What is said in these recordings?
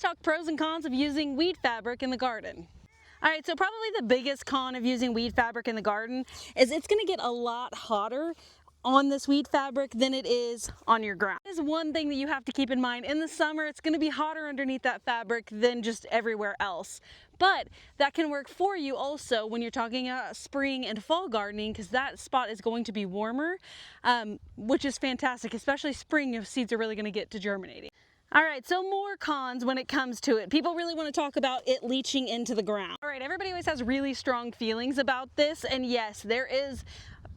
talk pros and cons of using weed fabric in the garden. All right, so probably the biggest con of using weed fabric in the garden is it's gonna get a lot hotter on this weed fabric than it is on your ground. That is one thing that you have to keep in mind. In the summer, it's gonna be hotter underneath that fabric than just everywhere else. But that can work for you also when you're talking about spring and fall gardening, because that spot is going to be warmer, which is fantastic, especially spring if seeds are really gonna get to germinating. All right, so more cons when it comes to it. People really want to talk about it leaching into the ground. All right, everybody always has really strong feelings about this, and yes, there is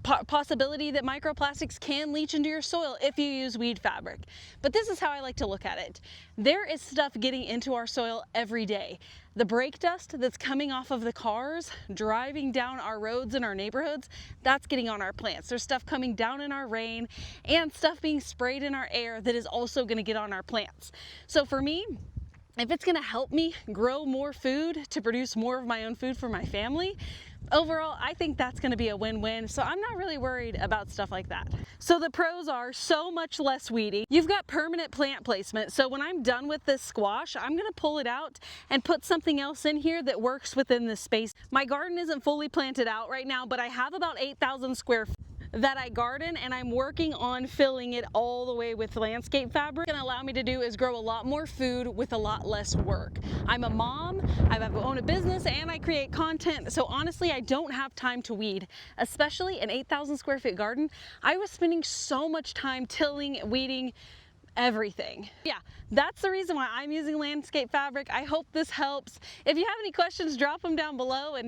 possibility that microplastics can leach into your soil if you use weed fabric. But this is how I like to look at it. There is stuff getting into our soil every day. The brake dust that's coming off of the cars driving down our roads in our neighborhoods, that's getting on our plants. There's stuff coming down in our rain and stuff being sprayed in our air that is also going to get on our plants. So for me, if it's going to help me grow more food to produce more of my own food for my family, overall, I think that's going to be a win-win, so I'm not really worried about stuff like that. So the pros are so much less weedy. You've got permanent plant placement, so when I'm done with this squash, I'm going to pull it out and put something else in here that works within this space. My garden isn't fully planted out right now, but I have about 8,000 square feet that I garden, and I'm working on filling it all the way with landscape fabric. What it's gonna allow me to do is grow a lot more food with a lot less work. I'm a mom, I own a business, and I create content, so honestly I don't have time to weed, especially an 8,000 square foot garden. I was spending so much time tilling, weeding, everything. Yeah, that's the reason why I'm using landscape fabric. I hope this helps. If you have any questions, drop them down below, and